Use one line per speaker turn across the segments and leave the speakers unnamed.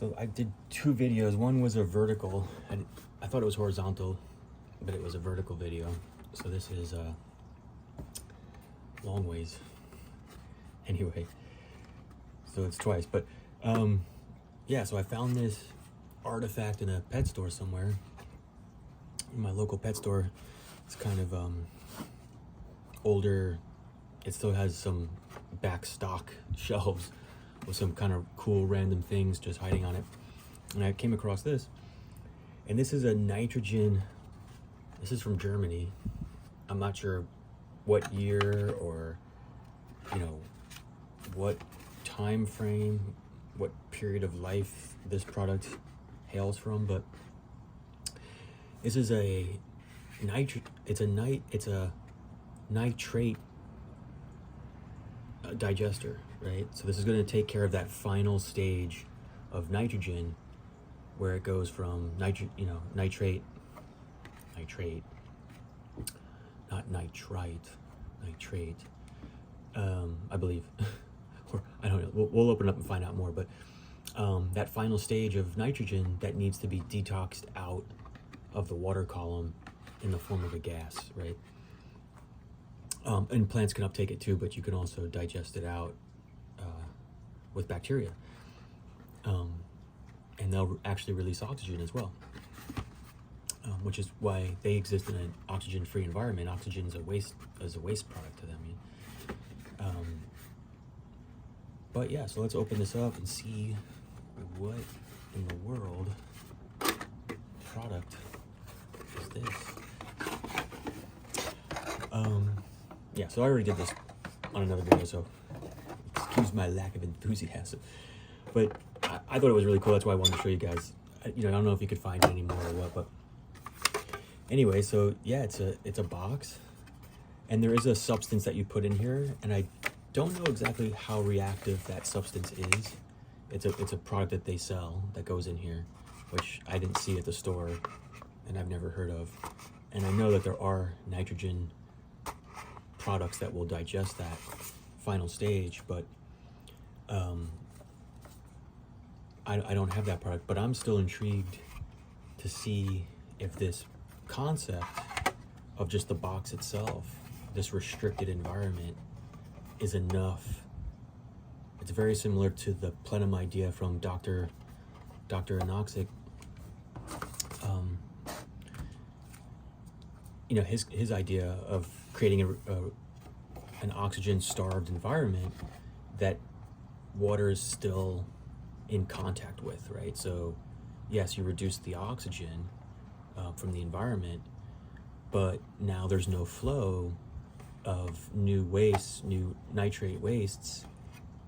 So I did two videos. One was a vertical, and I thought it was horizontal, but it was a vertical video. So this is long ways. Anyway, so it's twice. But yeah, so I found this artifact in a pet store somewhere. In my local pet store. It's kind of older. It still has some back stock shelves with some kind of cool random things just hiding on it. And I came across this, and this is a nitrogen. This is from Germany. I'm not sure what year or, you know, what time frame, what period of life this product hails from, but this is a it's a nitrate digester, right? So this is going to take care of that final stage of nitrogen, where it goes from nitrate, not nitrite, I believe, or I don't know. We'll open up and find out more. But that final stage of nitrogen that needs to be detoxed out of the water column in the form of a gas, right? And plants can uptake it too, but you can also digest it out with bacteria. And they'll actually release oxygen as well, which is why they exist in an oxygen-free environment. Oxygen is a waste product to them. But yeah, so let's open this up and see what in the world product is this. Yeah, so I already did this on another video, so excuse my lack of enthusiasm. But I thought it was really cool. That's why I wanted to show you guys. I don't know if you could find it anymore or what, but anyway, so yeah, it's a box, and there is a substance that you put in here, and I don't know exactly how reactive that substance is. It's a product that they sell that goes in here, which I didn't see at the store, and I've never heard of. And I know that there are nitrogen products that will digest that final stage, but I don't have that product. But I'm still intrigued to see if this concept of just the box itself, this restricted environment, is enough. It's very similar to the plenum idea from Dr. Anoxic. His idea of creating an oxygen-starved environment that water is still in contact with, right? So yes, you reduce the oxygen from the environment, but now there's no flow of new nitrate wastes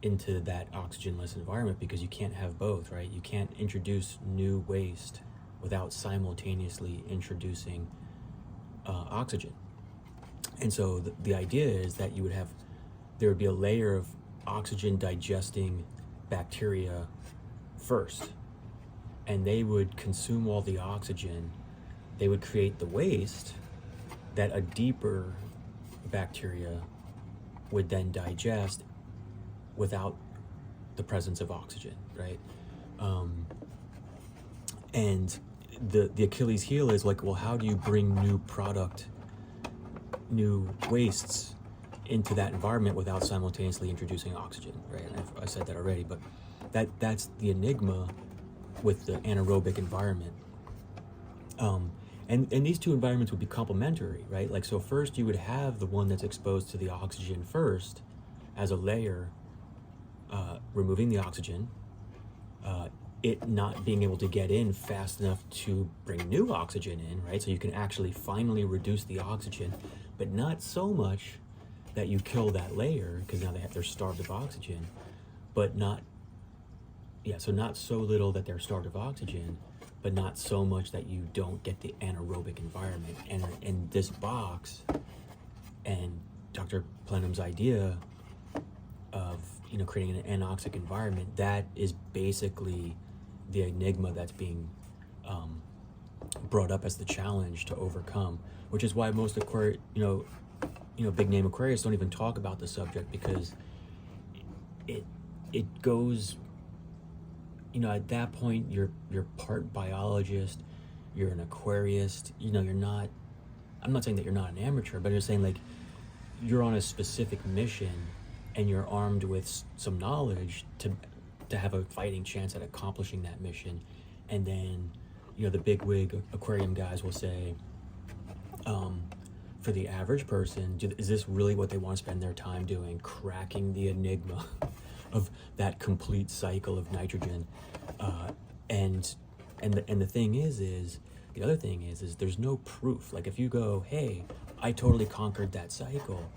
into that oxygenless environment, because you can't have both, right? You can't introduce new waste without simultaneously introducing oxygen. And so the idea is that there would be a layer of oxygen digesting bacteria first, and they would consume all the oxygen. They would create the waste that a deeper bacteria would then digest without the presence of oxygen, right? And the Achilles heel is like, well, how do you bring new wastes into that environment without simultaneously introducing oxygen, right? And I said that already, but that's the enigma with the anaerobic environment. And these two environments would be complementary, right? Like, so first you would have the one that's exposed to the oxygen first as a layer, removing the oxygen, it not being able to get in fast enough to bring new oxygen in, right? So you can actually finally reduce the oxygen, but not so much that you kill that layer, because now they're starved of oxygen, but not so little that they're starved of oxygen, but not so much that you don't get the anaerobic environment. And in this box, and Dr. Plenum's idea of creating an anoxic environment, that is basically the enigma that's being brought up as the challenge to overcome, which is why most big name aquarists don't even talk about the subject, because it goes at that point you're part biologist, you're an aquarist. You're not. I'm not saying that you're not an amateur, but I'm just saying, like, you're on a specific mission, and you're armed with some knowledge to have a fighting chance at accomplishing that mission. And then, the bigwig aquarium guys will say, for the average person, is this really what they want to spend their time doing, cracking the enigma of that complete cycle of nitrogen? And the thing is the other thing is there's no proof. Like, if you go, hey, I totally conquered that cycle,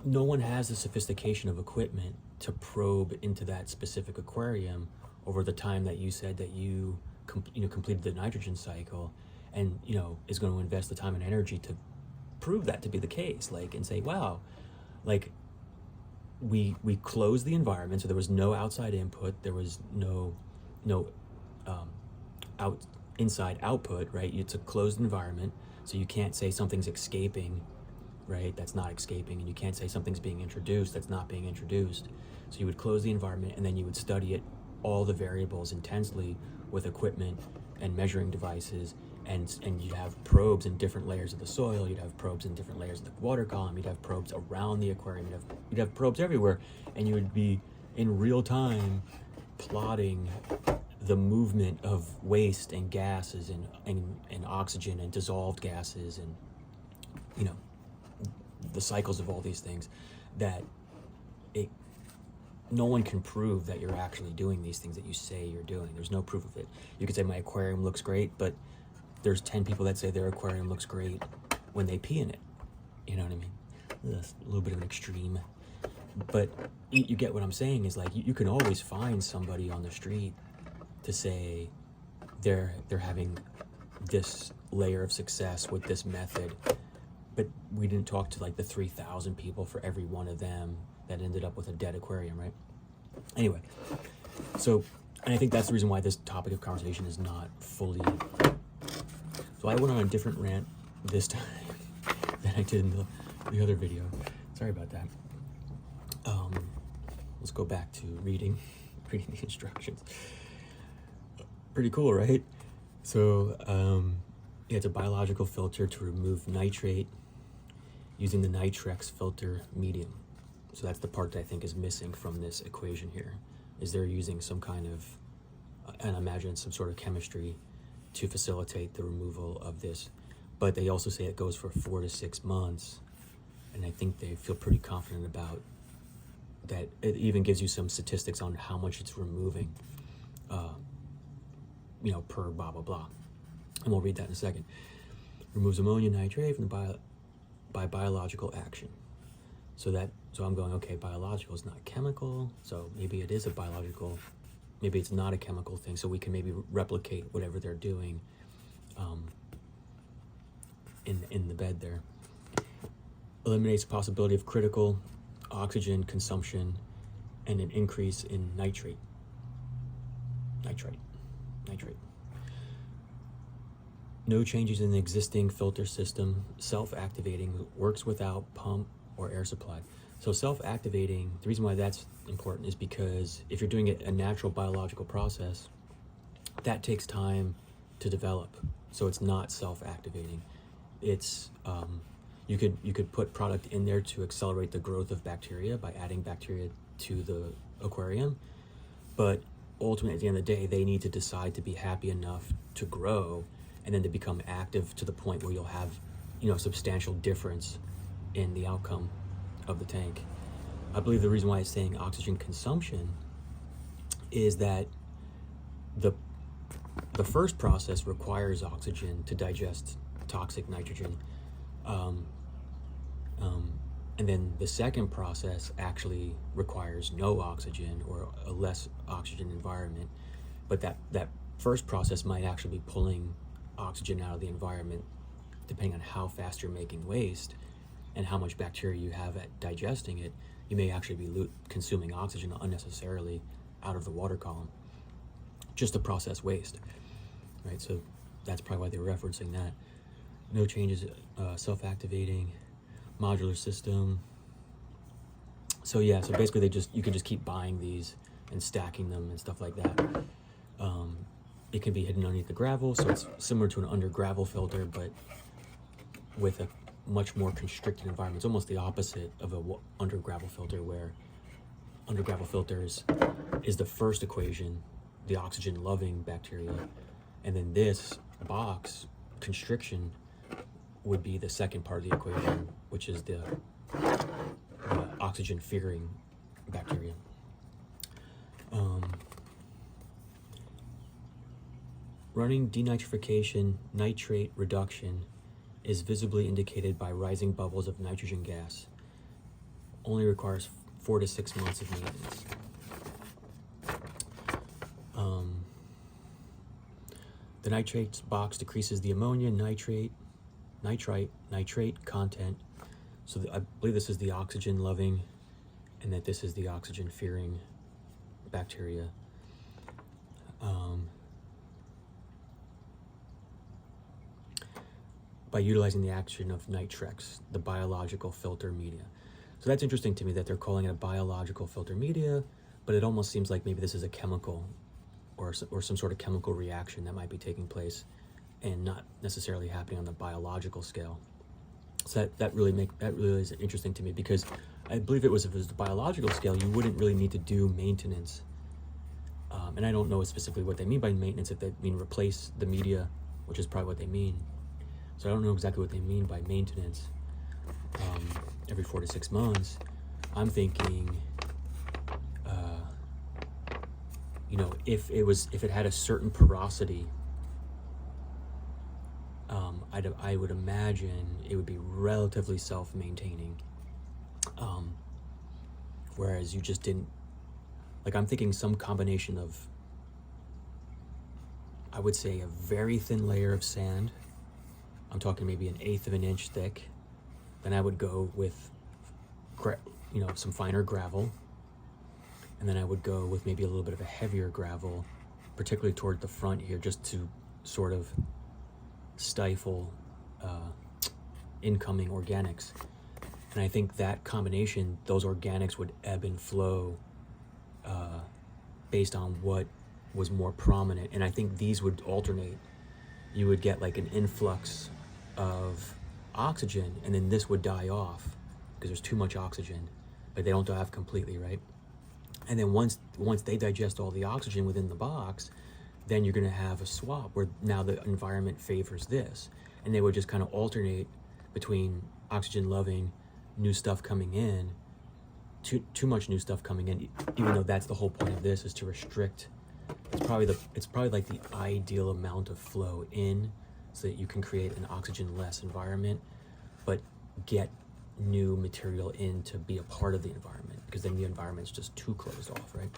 no one has the sophistication of equipment to probe into that specific aquarium over the time that you said that you completed the nitrogen cycle, and is going to invest the time and energy to prove that to be the case, like, and say, wow, like, we closed the environment, so there was no outside input, there was no inside output, right? It's a closed environment, so you can't say something's escaping, right? That's not escaping. And you can't say something's being introduced that's not being introduced. So you would close the environment, and then you would study it, all the variables, intensely with equipment and measuring devices, and you'd have probes in different layers of the soil, you'd have probes in different layers of the water column, you'd have probes around the aquarium, you'd have probes everywhere, and you would be in real time plotting the movement of waste and gases and oxygen and dissolved gases, and the cycles of all these things, that no one can prove that you're actually doing these things that you say you're doing. There's no proof of it. You could say my aquarium looks great, but there's 10 people that say their aquarium looks great when they pee in it. You know what I mean? That's a little bit of an extreme, but you get what I'm saying. Is like, you can always find somebody on the street to say they're having this layer of success with this method, but we didn't talk to like the 3,000 people for every one of them that ended up with a dead aquarium, right? Anyway, so, and I think that's the reason why this topic of conversation is not fully. So I went on a different rant this time than I did in the other video. Sorry about that. Let's go back to reading the instructions. Pretty cool, right? So, yeah, it's a biological filter to remove nitrate using the Nitrex filter medium. So that's the part that I think is missing from this equation here, is they're using some kind of, and I imagine some sort of chemistry to facilitate the removal of this. But they also say it goes for 4 to 6 months, and I think they feel pretty confident about that. It even gives you some statistics on how much it's removing, per blah, blah, blah. And we'll read that in a second. Removes ammonium nitrate from by biological action. So I'm going, okay, biological is not chemical, so maybe it is a biological, maybe it's not a chemical thing, so we can maybe replicate whatever they're doing in the bed there. Eliminates the possibility of critical oxygen consumption and an increase in nitrate. No changes in the existing filter system. Self-activating, works without pump or air supply. So self-activating, the reason why that's important is because if you're doing a natural biological process, that takes time to develop. So it's not self-activating. It's you could put product in there to accelerate the growth of bacteria by adding bacteria to the aquarium, but ultimately at the end of the day, they need to decide to be happy enough to grow and then to become active to the point where you'll have substantial difference in the outcome of the tank. I believe the reason why it's saying oxygen consumption is that the first process requires oxygen to digest toxic nitrogen, and then the second process actually requires no oxygen or a less oxygen environment, but that first process might actually be pulling oxygen out of the environment depending on how fast you're making waste and how much bacteria you have at digesting it. You may actually be consuming oxygen unnecessarily out of the water column just to process waste, right? So that's probably why they were referencing that. No changes, self-activating, modular system. So yeah, so basically you can just keep buying these and stacking them and stuff like that. It can be hidden underneath the gravel, so it's similar to an under gravel filter, but with a much more constricted environment. It's almost the opposite of a under gravel filter, where under gravel filters is the first equation, the oxygen loving bacteria, and then this box constriction would be the second part of the equation, which is the oxygen fearing bacteria. Running denitrification nitrate reduction is visibly indicated by rising bubbles of nitrogen gas. Only requires 4 to 6 months of maintenance. The nitrates box decreases the ammonia, nitrate content. So I believe this is the oxygen loving, and that this is the oxygen fearing bacteria. By utilizing the action of Nitrex, the biological filter media. So that's interesting to me that they're calling it a biological filter media, but it almost seems like maybe this is a chemical or some sort of chemical reaction that might be taking place and not necessarily happening on the biological scale. So that really is interesting to me, because I believe if it was the biological scale, you wouldn't really need to do maintenance. And I don't know specifically what they mean by maintenance, if they mean replace the media, which is probably what they mean. So I don't know exactly what they mean by maintenance. Every 4 to 6 months, I'm thinking, if it had a certain porosity, I would imagine it would be relatively self-maintaining. Whereas you just didn't, like, I'm thinking some combination of, I would say, a very thin layer of sand. I'm talking maybe 1/8 of an inch thick. Then I would go with, some finer gravel. And then I would go with maybe a little bit of a heavier gravel, particularly toward the front here, just to sort of stifle incoming organics. And I think that combination, those organics would ebb and flow based on what was more prominent. And I think these would alternate. You would get like an influx of oxygen, and then this would die off because there's too much oxygen, but they don't die off completely, right? And then once they digest all the oxygen within the box, then you're going to have a swap where now the environment favors this, and they would just kind of alternate between oxygen loving, new stuff coming in, too much new stuff coming in, even though that's the whole point of this, is to restrict. It's probably like the ideal amount of flow in, so that you can create an oxygen less environment, but get new material in to be a part of the environment, because then the environment's just too closed off, right?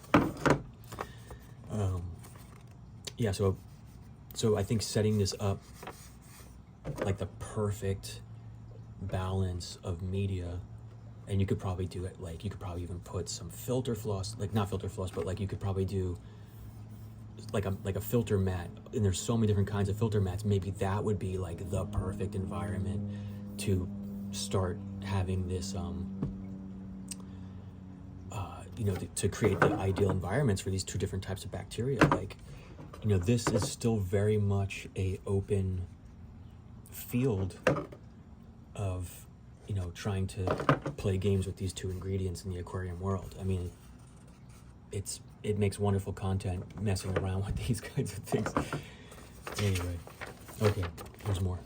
So I think setting this up like the perfect balance of media, and you could probably do it, like, you could probably even put some filter floss, like not filter floss, but like you could probably do like a filter mat, and there's so many different kinds of filter mats. Maybe that would be like the perfect environment to start having this to create the ideal environments for these two different types of bacteria. Like, this is still very much a open field of trying to play games with these two ingredients in the aquarium world. I mean, it makes wonderful content messing around with these kinds of things. Anyway, okay, there's more.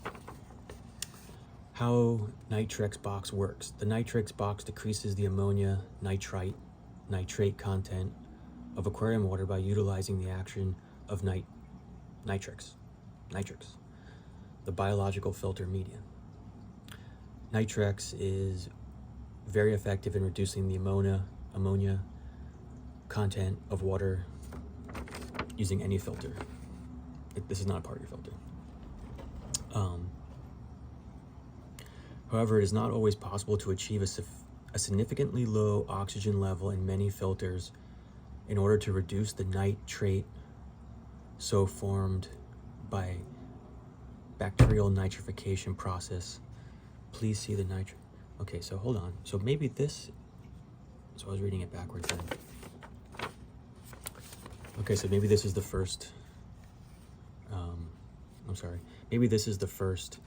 How Nitrex box works. The Nitrex box decreases the ammonia, nitrate content of aquarium water by utilizing the action of Nitrex, the biological filter media. Nitrex is very effective in reducing the ammonia content of water using any filter. This is not a part of your filter. However, it is not always possible to achieve a significantly low oxygen level in many filters in order to reduce the nitrate so formed by bacterial nitrification process. Please see the nitrate. Okay, so hold on. So maybe this, so I was reading it backwards then. Okay, so maybe this is the first, maybe this is the first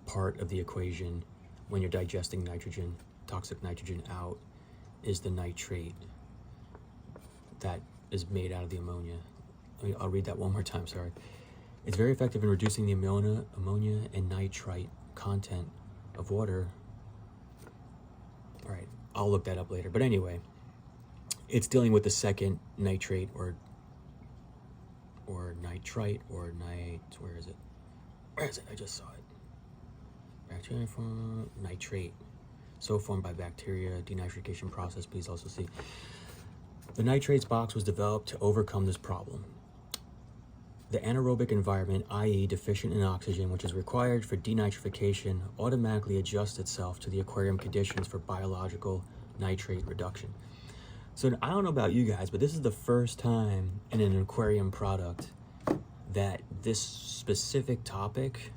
part of the equation when you're digesting nitrogen, toxic nitrogen out, is the nitrate that is made out of the ammonia. I'll read that one more time, sorry. It's very effective in reducing the ammonia and nitrite content of water. All right, I'll look that up later. But anyway, it's dealing with the second nitrate or nitrite or where is it? Where is it? I just saw it. Bacteria form nitrate. So formed by bacteria denitrification process. Please also see. The nitrates box was developed to overcome this problem. The anaerobic environment, i.e. deficient in oxygen, which is required for denitrification, automatically adjusts itself to the aquarium conditions for biological nitrate reduction. So I don't know about you guys, but this is the first time in an aquarium product that this specific topic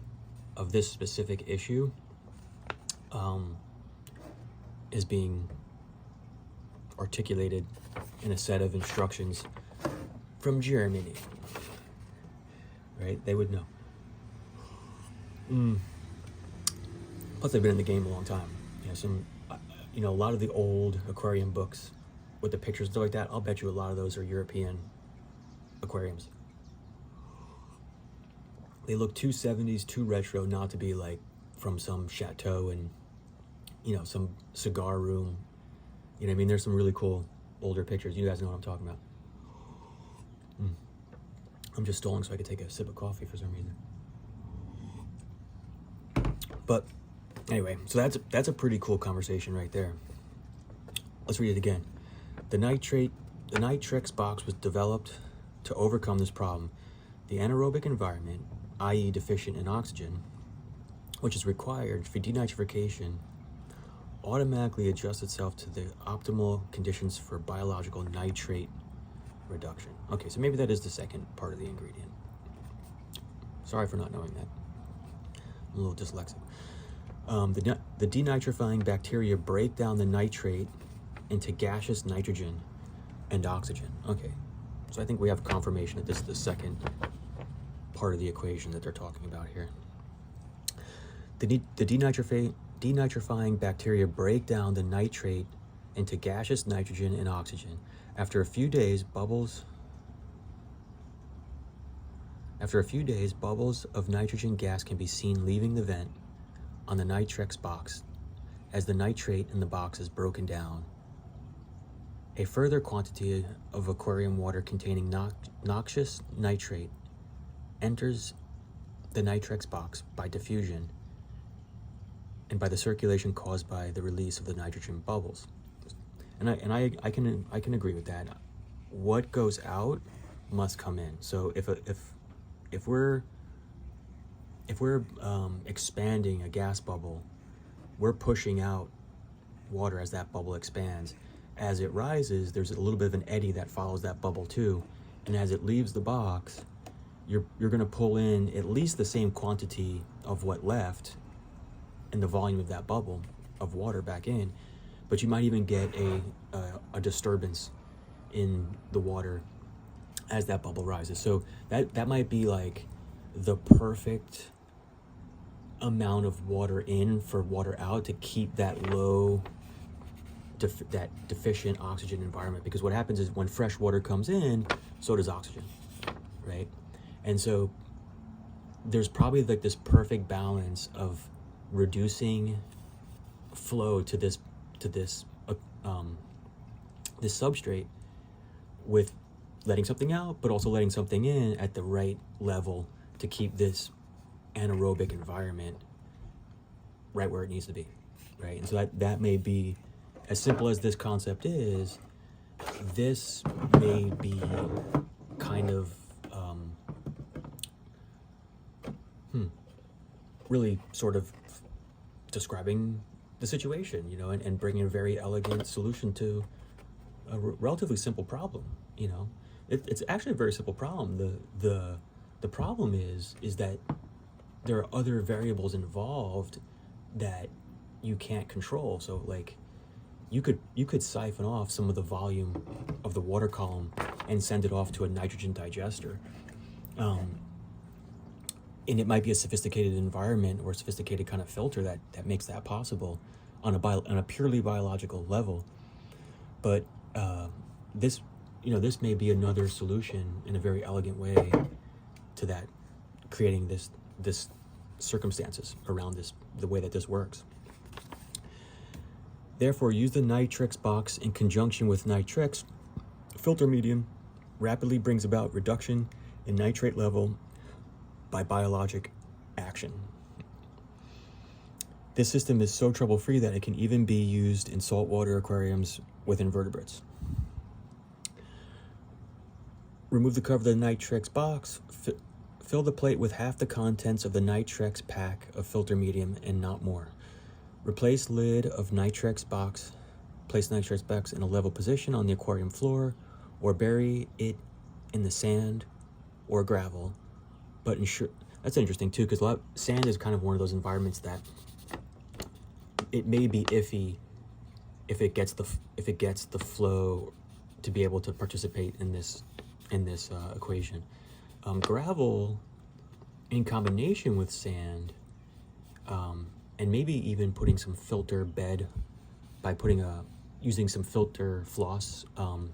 of this specific issue is being articulated in a set of instructions from Germany. Right? They would know. Plus, they've been in the game a long time. A lot of the old aquarium books with the pictures and stuff like that, I'll bet you a lot of those are European aquariums. They look too 70s, too retro, not to be like from some chateau and, some cigar room. You know what I mean? There's some really cool older pictures. You guys know what I'm talking about. I'm just stalling so I could take a sip of coffee for some reason. But anyway, so that's a pretty cool conversation right there. Let's read it again. The Nitrate box was developed to overcome this problem. The anaerobic environment, i.e. deficient in oxygen, which is required for denitrification, automatically adjusts itself to the optimal conditions for biological nitrate reduction. Okay, so maybe that is the second part of the ingredient. Sorry for not knowing that. I'm a little dyslexic. The denitrifying bacteria break down the nitrate into gaseous nitrogen and oxygen. Okay, so I think we have confirmation that this is the second part of the equation that they're talking about here. The denitrifying bacteria break down the nitrate into gaseous nitrogen and oxygen. After a few days, bubbles of nitrogen gas can be seen leaving the vent on the Nitrate box as the nitrate in the box is broken down. A further quantity of aquarium water containing noxious nitrate enters the Nitrate box by diffusion and by the circulation caused by the release of the nitrogen bubbles. And I can agree with that. What goes out must come in. So if we're expanding a gas bubble, we're pushing out water as that bubble expands. As it rises, there's a little bit of an eddy that follows that bubble too, and as it leaves the box, you're going to pull in at least the same quantity of what left in the volume of that bubble of water back in. But you might even get a disturbance in the water as that bubble rises. So that might be like the perfect amount of water in for water out to keep that low, that deficient oxygen environment. Because what happens is when fresh water comes in, so does oxygen, right? And so there's probably like this perfect balance of reducing flow to this substrate with letting something out, but also letting something in at the right level to keep this anaerobic environment right where it needs to be, right? And so that may be, as simple as this concept is, this may be kind of really sort of describing the situation, and bringing a very elegant solution to a relatively simple problem. It's actually a very simple problem. The problem is that there are other variables involved that you can't control. So like you could siphon off some of the volume of the water column and send it off to a nitrogen digester. And it might be a sophisticated environment or a sophisticated kind of filter that makes that possible on a purely biological level. But this may be another solution in a very elegant way to that, creating this circumstances around the way that this works. Therefore, use the Nitrix box in conjunction with Nitrix filter medium rapidly brings about reduction in nitrate level by biologic action. This system is so trouble-free that it can even be used in saltwater aquariums with invertebrates. Remove the cover of the Nitrix box. Fill the plate with half the contents of the Nitrix pack of filter medium and not more. Replace lid of Nitrix box. Place Nitrix box in a level position on the aquarium floor, or bury it in the sand or gravel. But ensure, that's interesting too, because sand is kind of one of those environments that it may be iffy if it gets the flow to be able to participate in this equation. Gravel in combination with sand, and maybe even putting some filter bed by using some filter floss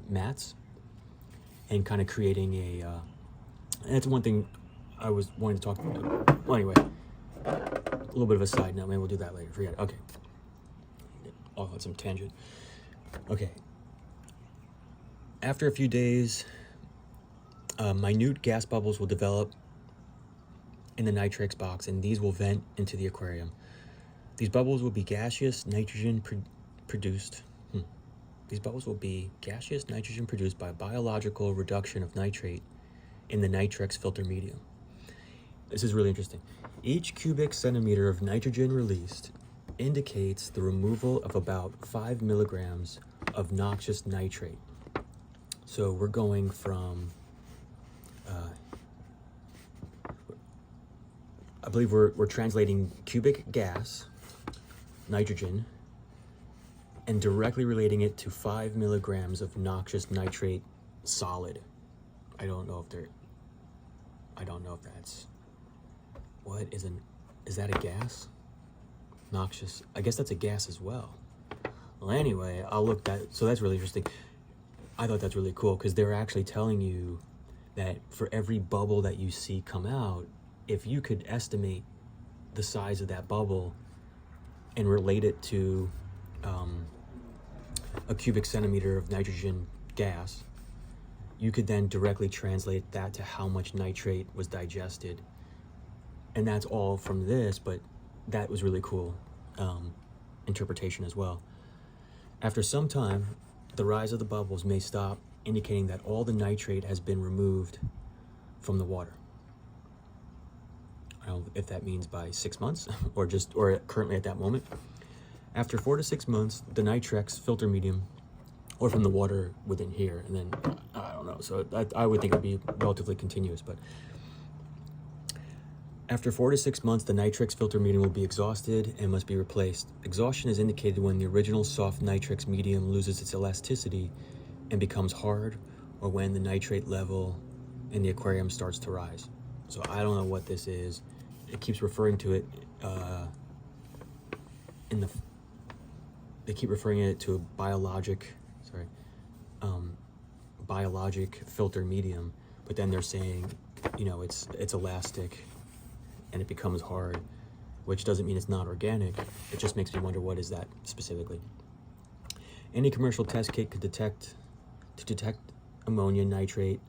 mats, and kind of creating and that's one thing I was wanting to talk about. Well, anyway, a little bit of a side note. Maybe we'll do that later. Forget it. Okay. Off on some tangent. Okay. After a few days, minute gas bubbles will develop in the Nitrix box, and these will vent into the aquarium. These bubbles will be gaseous nitrogen produced. These bubbles will be gaseous nitrogen produced by biological reduction of nitrate in the Nitrix filter medium. This is really interesting. Each cubic centimeter of nitrogen released indicates the removal of about 5 milligrams of noxious nitrate. So we're going from, I believe we're translating cubic gas, nitrogen, and directly relating it to 5 milligrams of noxious nitrate solid. I don't know if that's, is that a gas? Noxious, I guess that's a gas as well. Well, anyway, so that's really interesting. I thought that's really cool, because they're actually telling you that for every bubble that you see come out, if you could estimate the size of that bubble and relate it to a cubic centimeter of nitrogen gas, you could then directly translate that to how much nitrate was digested. And that's all from this, but that was really cool interpretation as well. After some time, the rise of the bubbles may stop, indicating that all the nitrate has been removed from the water. I don't know if that means by 6 months or currently at that moment. After 4 to 6 months, the Nitrix filter medium, or from the water within here, and then I don't know. So I would think it'd be relatively continuous, but after 4 to 6 months, the Nitrix filter medium will be exhausted and must be replaced. Exhaustion is indicated when the original soft Nitrix medium loses its elasticity and becomes hard, or when the nitrate level in the aquarium starts to rise. So I don't know what this is. It keeps referring to it they keep referring it to a biologic filter medium, but then they're saying, it's elastic and it becomes hard, which doesn't mean it's not organic. It just makes me wonder, what is that specifically? Any commercial test kit could detect ammonia, nitrite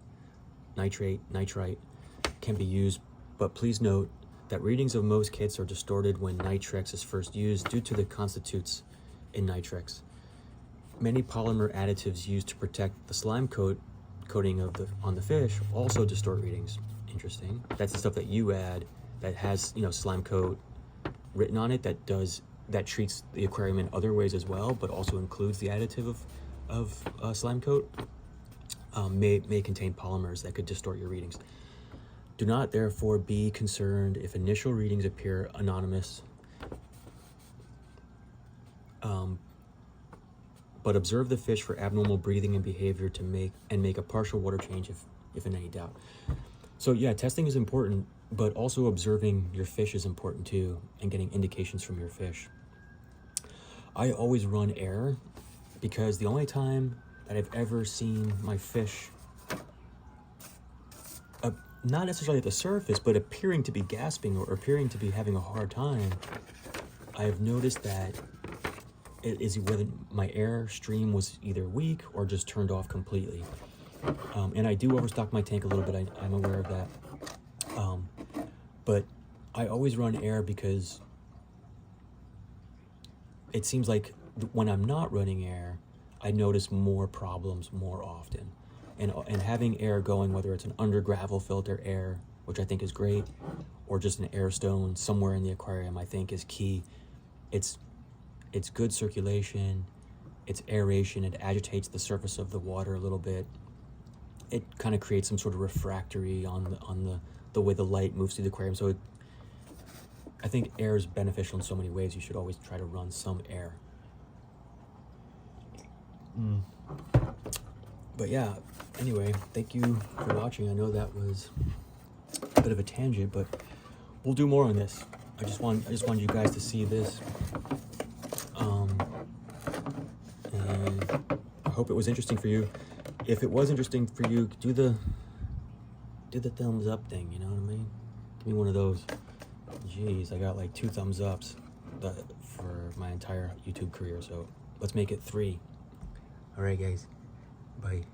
can be used, but please note that readings of most kits are distorted when Nitrix is first used due to the constituents in Nitrix. Many polymer additives used to protect the slime coating on the fish also distort readings. Interesting. That's the stuff that you add that has slime coat written on it, that treats the aquarium in other ways as well, but also includes the additive of slime coat. May contain polymers that could distort your readings. Do not therefore be concerned if initial readings appear anonymous. but observe the fish for abnormal breathing and behavior to make a partial water change if in any doubt. So yeah, testing is important, but also observing your fish is important too, and getting indications from your fish. I always run air because the only time that I've ever seen my fish, not necessarily at the surface, but appearing to be gasping or appearing to be having a hard time, I've noticed that it is whether my air stream was either weak or just turned off completely. And I do overstock my tank a little bit, I'm aware of that. But I always run air because it seems like when I'm not running air, I notice more problems more often. And having air going, whether it's an under gravel filter air, which I think is great, or just an air stone somewhere in the aquarium, I think is key. It's good circulation, it's aeration, it agitates the surface of the water a little bit. It kind of creates some sort of refractory on the way the light moves through the aquarium. So I think air is beneficial in so many ways. You should always try to run some air. But yeah, anyway, thank you for watching. I know that was a bit of a tangent, but we'll do more on this. I just wanted you guys to see this. And I hope it was interesting for you. If it was interesting for you, do the thumbs up thing, you know what I mean? Give me one of those. Jeez, I got like 2 thumbs ups for my entire YouTube career, so let's make it 3. All right, guys. Bye.